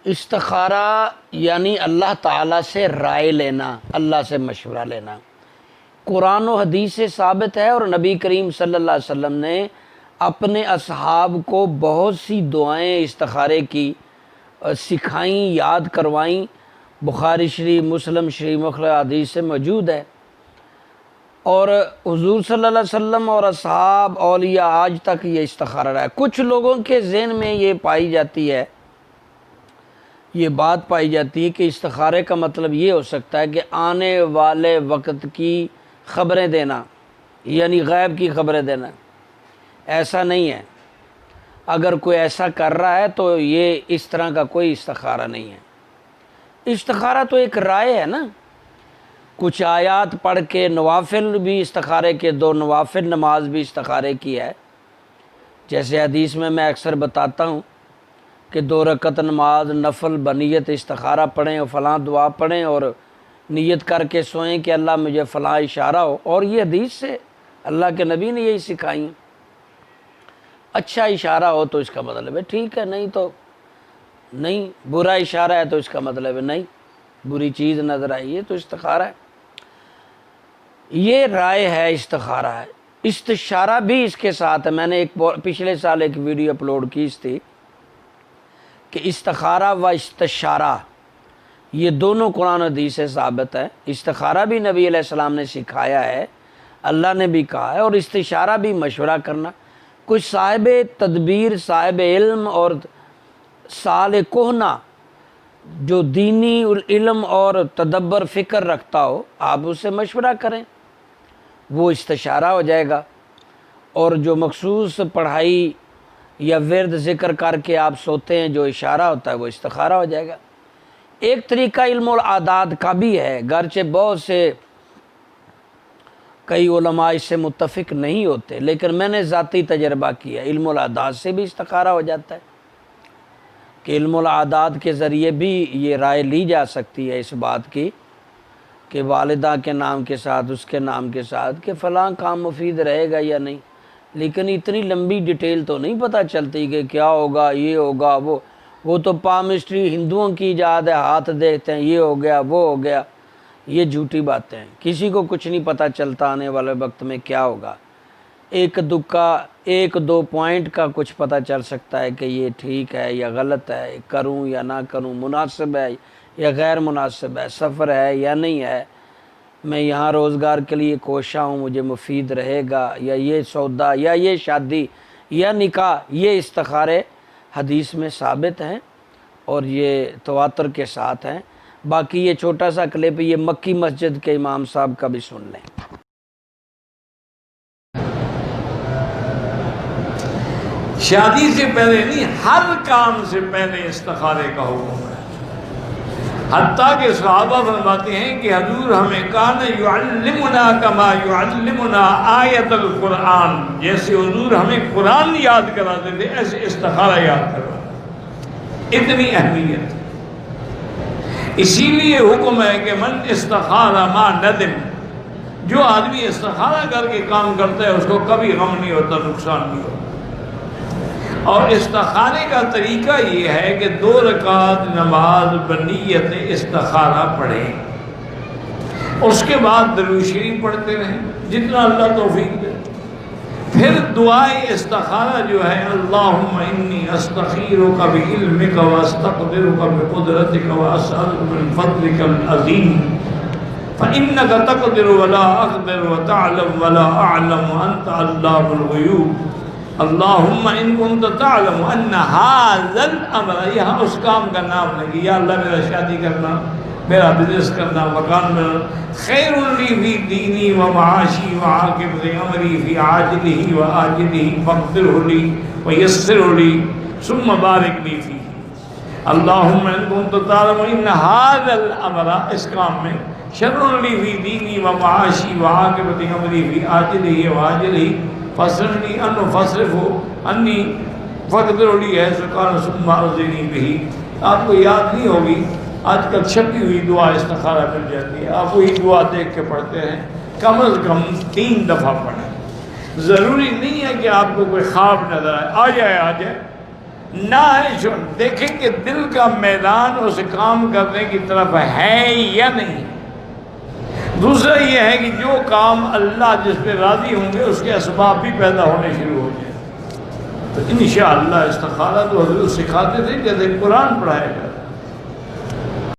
استخارہ یعنی اللہ تعالیٰ سے رائے لینا، اللہ سے مشورہ لینا۔ قرآن و حدیث سے ثابت ہے، اور نبی کریم صلی اللہ علیہ وسلم نے اپنے اصحاب کو بہت سی دعائیں استخارے کی سکھائیں، یاد کروائیں۔ بخاری شریف، مسلم شریف، مختلف حدیث سے موجود ہے۔ اور حضور صلی اللہ علیہ وسلم اور اصحاب اولیاء آج تک یہ استخارہ رہا ہے۔ کچھ لوگوں کے ذہن میں یہ بات پائی جاتی ہے کہ استخارے کا مطلب یہ ہو سکتا ہے کہ آنے والے وقت کی خبریں دینا، یعنی غیب کی خبریں دینا۔ ایسا نہیں ہے۔ اگر کوئی ایسا کر رہا ہے تو یہ اس طرح کا کوئی استخارہ نہیں ہے۔ استخارہ تو ایک رائے ہے نا۔ کچھ آیات پڑھ کے نوافل بھی استخارے کے، 2 نوافل نماز بھی استخارے کی ہے۔ جیسے حدیث میں اکثر بتاتا ہوں کہ 2 رکعت نماز نفل بنیت استخارہ پڑھیں اور فلاں دعا پڑھیں اور نیت کر کے سوئیں کہ اللہ مجھے فلاں اشارہ ہو، اور یہ حدیث سے اللہ کے نبی نے یہی سکھائی۔ اچھا اشارہ ہو تو اس کا مطلب ہے ٹھیک ہے، نہیں تو نہیں۔ برا اشارہ ہے تو اس کا مطلب ہے نہیں، بری چیز نظر آئی ہے تو استخارہ ہے۔ یہ رائے ہے، استخارہ ہے۔ استشارہ بھی اس کے ساتھ ہے۔ میں نے پچھلے سال ایک ویڈیو اپلوڈ کی تھی کہ استخارہ و استشارہ یہ دونوں قرآن و حدیث سے ثابت ہے۔ استخارہ بھی نبی علیہ السلام نے سکھایا ہے، اللہ نے بھی کہا ہے، اور استشارہ بھی مشورہ کرنا۔ کچھ صاحب تدبیر، صاحب علم اور صالح کہنہ جو دینی علم اور تدبر فکر رکھتا ہو، آپ اس سے مشورہ کریں، وہ استشارہ ہو جائے گا۔ اور جو مخصوص پڑھائی یا ورد ذکر کر کے آپ سوتے ہیں، جو اشارہ ہوتا ہے، وہ استخارہ ہو جائے گا۔ ایک طریقہ علم العادات کا بھی ہے، گرچہ بہت سے کئی علماء اس سے متفق نہیں ہوتے، لیکن میں نے ذاتی تجربہ کیا۔ علم العادات سے بھی استخارہ ہو جاتا ہے کہ علم العادات کے ذریعے بھی یہ رائے لی جا سکتی ہے اس بات کی کہ والدہ کے نام کے ساتھ، اس کے نام کے ساتھ، کہ فلاں کام مفید رہے گا یا نہیں۔ لیکن اتنی لمبی ڈیٹیل تو نہیں پتہ چلتی کہ کیا ہوگا، یہ ہوگا، وہ تو پامسٹری ہندوؤں کی ایجاد ہے، ہاتھ دیکھتے ہیں، یہ ہو گیا، وہ ہو گیا۔ یہ جھوٹی باتیں ہیں، کسی کو کچھ نہیں پتہ چلتا آنے والے وقت میں کیا ہوگا۔ ایک دو پوائنٹ کا کچھ پتہ چل سکتا ہے کہ یہ ٹھیک ہے یا غلط ہے، کروں یا نہ کروں، مناسب ہے یا غیر مناسب ہے، سفر ہے یا نہیں ہے، میں یہاں روزگار کے لیے کوشاں ہوں، مجھے مفید رہے گا، یا یہ سودا یا یہ شادی یا نکاح۔ یہ استخارے حدیث میں ثابت ہیں اور یہ تواتر کے ساتھ ہیں۔ باقی یہ چھوٹا سا کلپ یہ مکی مسجد کے امام صاحب کا بھی سن لیں۔ شادی سے پہلے نہیں، ہر کام سے پہلے استخارے کا حکم ہے۔ حتیٰ کہ صحابہ فرماتے ہیں کہ حضور ہمیں کان یعلمنا کما یعلمنا آیت القرآن، جیسے حضور ہمیں قرآن یاد کراتے تھے ایسے استخارہ یاد کرواتے، اتنی اہمیت۔ اسی لیے حکم ہے کہ من استخارہ ما ندم، جو آدمی استخارہ کر کے کام کرتا ہے اس کو کبھی غم نہیں ہوتا، نقصان نہیں ہوتا۔ اور استخارے کا طریقہ یہ ہے کہ 2 رکعت نماز بنیت استخارہ پڑھیں، اس کے بعد درود شریف پڑھتے رہیں جتنا اللہ توفیق دے۔ پھر دعائے استخارہ جو ہے اللہم انی استخیرک بعلمک واستقدرک بقدرتک واسألک من فضلک العظیم فإنک تقدر ولا اقدر وتعلم ولا اعلم وانت علام الغیوب اللہم ان کنت تعلم ان ھذا الامر، یہاں اس کام کا نام لگی، یا اللہ میرا شادی کرنا، میرا بزنس کرنا، مکان میں خیر لی فی دینی و معاشی و عاقبت امری فی عاجلہ و آجلہ فاغفرہ لی ویسرہ لی ثم بارک لی فی اللہم ان کنت تعلم ان ھذا الامر، اس کام میں شر لی فی دینی و معاشی و عاقبت امری فی عاجلہ و آجلہ فصرنی انو فصرفو انی فقدر لی ہے سکان ثم ارضنی بہی۔ آپ کو یاد نہیں ہوگی، آج کل چھپی ہوئی دعا استخارہ مل جاتی ہے، آپ وہی دعا دیکھ کے پڑھتے ہیں، کم از کم 3 دفعہ پڑھیں۔ ضروری نہیں ہے کہ آپ کو کوئی خواب نظر آئے، آ جائے نہ ہے دیکھیں کہ دل کا میدان اس کام کرنے کی طرف ہے یا نہیں. دوسرا یہ ہے کہ جو کام اللہ جس پہ راضی ہوں گے اس کے اسباب بھی پیدا ہونے شروع ہو جائیں. تو انشاءاللہ استخارہ تو حضور سکھاتے تھے جیسے قرآن پڑھائے گا.